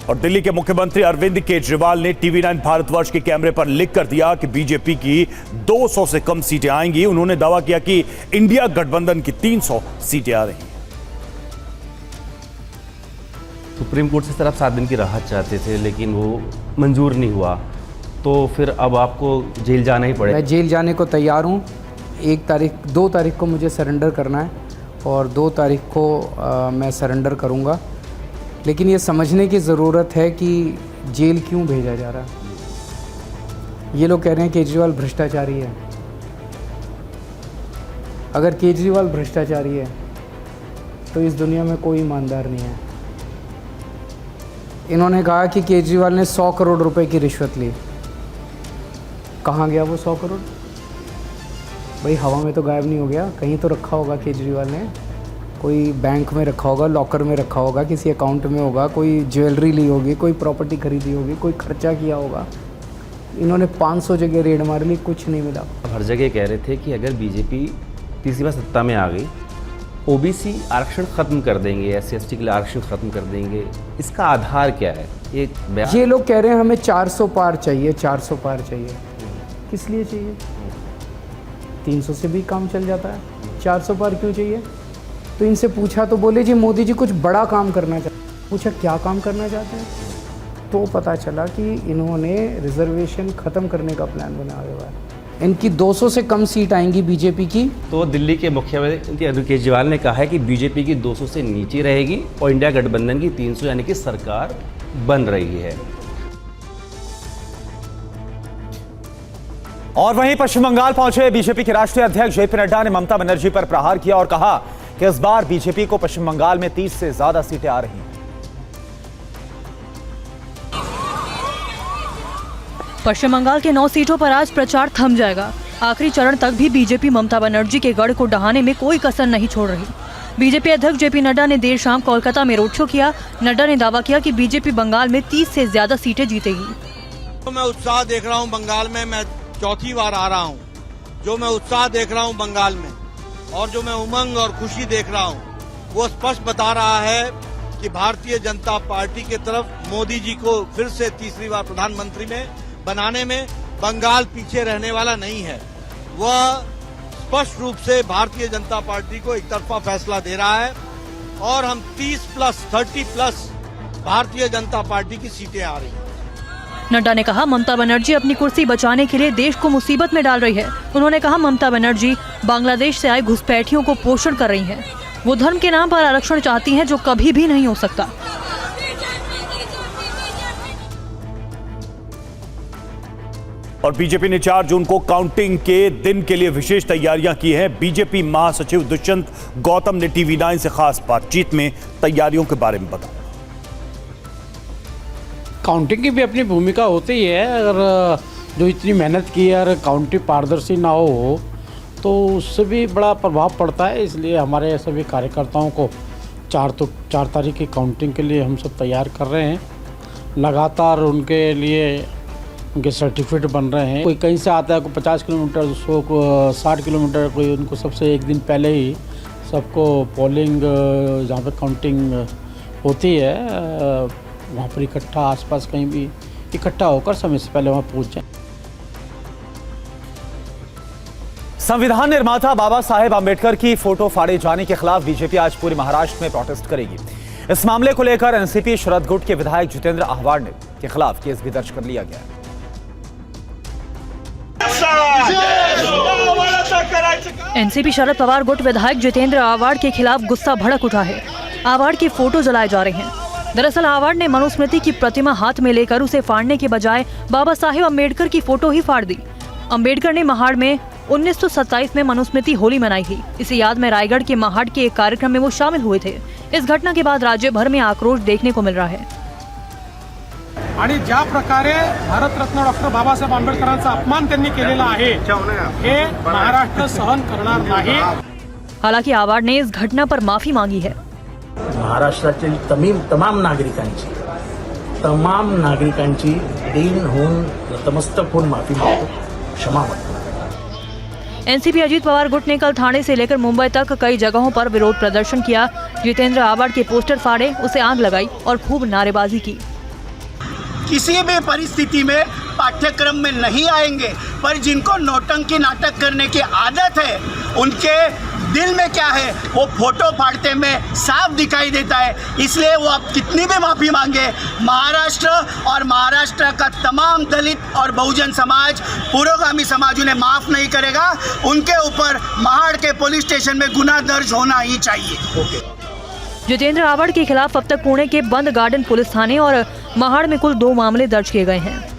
और दिल्ली के मुख्यमंत्री अरविंद केजरीवाल ने टीवी9 भारतवर्ष के कैमरे पर लिख कर दिया कि बीजेपी की 200 से कम सीटें आएंगी। उन्होंने दावा किया कि इंडिया गठबंधन की 300 सीटें आ रही हैं। सुप्रीम कोर्ट से सर आप 7 दिन की राहत चाहते थे, लेकिन वो मंजूर नहीं हुआ, तो फिर अब आपको जेल जाना ही पड़ेगा। मैं जेल जाने को तैयार हूँ। 2 तारीख को मुझे सरेंडर करना है और 2 तारीख को मैं सरेंडर करूँगा। लेकिन ये समझने की ज़रूरत है कि जेल क्यों भेजा जा रहा है। ये लोग कह रहे हैं केजरीवाल भ्रष्टाचारी है। अगर केजरीवाल भ्रष्टाचारी है तो इस दुनिया में कोई ईमानदार नहीं है। इन्होंने कहा कि केजरीवाल ने 100 करोड़ रुपए की रिश्वत ली। कहाँ गया वो 100 करोड़? भाई हवा में तो गायब नहीं हो गया, कहीं तो रखा होगा केजरीवाल ने। कोई बैंक में रखा होगा, लॉकर में रखा होगा, किसी अकाउंट में होगा, कोई ज्वेलरी ली होगी, कोई प्रॉपर्टी खरीदी होगी, कोई खर्चा किया होगा। इन्होंने 500 जगह रेड मार ली, कुछ नहीं मिला। हर जगह कह रहे थे कि अगर बीजेपी तीसरी बार सत्ता में आ गई, ओबीसी आरक्षण खत्म कर देंगे, SC/ST के लिए आरक्षण खत्म कर देंगे। इसका आधार क्या है? ये लोग कह रहे हैं हमें 400 पार चाहिए, 400 पार चाहिए। किस लिए चाहिए? 300 से भी काम चल जाता है, 400 पार क्यों चाहिए? तो इनसे पूछा तो बोले जी मोदी जी कुछ बड़ा काम करना चाहते हैं। पूछा क्या काम करना चाहते हैं, तो पता चला कि इन्होंने रिजर्वेशन ख़त्म करने का प्लान बनाया हुआ है। इनकी 200 से कम सीट आएंगी बीजेपी की। तो दिल्ली के मुख्यमंत्री अरविंद केजरीवाल ने कहा है कि बीजेपी की 200 से नीचे रहेगी और इंडिया गठबंधन की 300 यानी कि सरकार बन रही है। और वहीं पश्चिम बंगाल पहुंचे बीजेपी के राष्ट्रीय अध्यक्ष JP नड्डा ने ममता बनर्जी पर प्रहार किया और कहा कि इस बार बीजेपी को पश्चिम बंगाल में 30 से ज्यादा सीटें आ रही हैं। पश्चिम बंगाल के 9 सीटों पर आज प्रचार थम जाएगा। आखिरी चरण तक भी बीजेपी ममता बनर्जी के गढ़ को ढहाने में कोई कसर नहीं छोड़ रही। बीजेपी अध्यक्ष JP नड्डा ने देर शाम कोलकाता में रोड शो किया। नड्डा ने दावा किया कि बीजेपी बंगाल में 30 से ज्यादा सीटें जीतेगी। तो मैं उत्साह देख रहा हूं बंगाल में, मैं चौथी बार आ रहा हूं। जो मैं उत्साह देख रहा हूं बंगाल में और जो मैं उमंग और खुशी देख रहा हूं, वो स्पष्ट बता रहा है कि भारतीय जनता पार्टी के तरफ मोदी जी को फिर से तीसरी बार प्रधानमंत्री में बनाने में बंगाल पीछे रहने वाला नहीं है। वह स्पष्ट रूप से भारतीय जनता पार्टी को एक तरफा फैसला दे रहा है और हम 30+ भारतीय जनता पार्टी की सीटें आ रही हैं। नड्डा ने कहा ममता बनर्जी अपनी कुर्सी बचाने के लिए देश को मुसीबत में डाल रही है। उन्होंने कहा ममता बनर्जी बांग्लादेश से आए घुसपैठियों को पोषण कर रही हैं। वो धर्म के नाम पर आरक्षण चाहती हैं, जो कभी भी नहीं हो सकता। और बीजेपी ने 4 जून को काउंटिंग के दिन के लिए विशेष तैयारियां की हैं। बीजेपी महासचिव दुष्यंत गौतम ने टीवी9 से खास बातचीत में तैयारियों के बारे में बताया। काउंटिंग की भी अपनी भूमिका होती ही है। अगर जो इतनी मेहनत की है और काउंटिंग पारदर्शी ना हो तो उससे भी बड़ा प्रभाव पड़ता है। इसलिए हमारे सभी कार्यकर्ताओं को 4 तारीख की काउंटिंग के लिए हम सब तैयार कर रहे हैं। लगातार उनके लिए उनके सर्टिफिकेट बन रहे हैं। कोई कहीं से आता है, कोई 50 किलोमीटर, 60 किलोमीटर, कोई उनको सबसे एक दिन पहले ही सबको पोलिंग जहाँ पर काउंटिंग होती है वहाँ पर इकट्ठा, आसपास कहीं भी इकट्ठा होकर समय से पहले वहाँ पहुँच जाए। संविधान निर्माता बाबा साहेब आम्बेडकर की फोटो फाड़े जाने के खिलाफ बीजेपी आज पूरे महाराष्ट्र में प्रोटेस्ट करेगी। इस मामले को लेकर एनसीपी शरद गुट के विधायक जितेंद्र आह्वाड के खिलाफ केस भी दर्ज कर लिया गया है। एनसीपी शरद पवार गुट विधायक जितेंद्र आह्वाड के खिलाफ गुस्सा भड़क उठा है। आह्वाड की फोटो जलाए जा रहे हैं। दरअसल आह्वाड ने मनुस्मृति की प्रतिमा हाथ में लेकर उसे फाड़ने के बजाय बाबा साहेब अम्बेडकर की फोटो ही फाड़ दी। अम्बेडकर ने महाड़ में 1927 में मनुस्मृति होली मनाई थी। इसी याद में रायगढ़ के महाड़ के एक कार्यक्रम में वो शामिल हुए थे। इस घटना के बाद राज्य भर में आक्रोश देखने को मिल रहा है। आणि ज्या प्रकारे भारतरत्न डॉक्टर बाबासाहेब आंबेडकरांचा अपमान त्यांनी केलेला आहे हे महाराष्ट्र सहन करणार नाही। हालांकि आह्वाड ने इस घटना पर माफी मांगी है। महाराष्ट्रातील तमाम नागरिकांची दिन होऊन नतमस्तक होऊन माफी मागतो, क्षमा मागतो। एनसीपी अजीत पवार गुट ने कल ठाणे से लेकर मुंबई तक कई जगहों पर विरोध प्रदर्शन किया। जितेंद्र आह्वाड के पोस्टर फाड़े, उसे आग लगाई और खूब नारेबाजी की। किसी भी परिस्थिति में पाठ्यक्रम में नहीं आएंगे, पर जिनको नौटंकी नाटक करने की आदत है, उनके दिल में क्या है वो फोटो फाड़ते में साफ दिखाई देता है। इसलिए वो अब कितनी भी माफ़ी मांगे, महाराष्ट्र और महाराष्ट्र का तमाम दलित और बहुजन समाज, पुरोगामी समाज उन्हें माफ़ नहीं करेगा। उनके ऊपर महाड़ के पुलिस स्टेशन में गुना दर्ज होना ही चाहिए। जितेंद्र आवाड़ के खिलाफ अब तक पुणे के बंद गार्डन पुलिस थाने और महाड़ में कुल 2 मामले दर्ज किए गए हैं।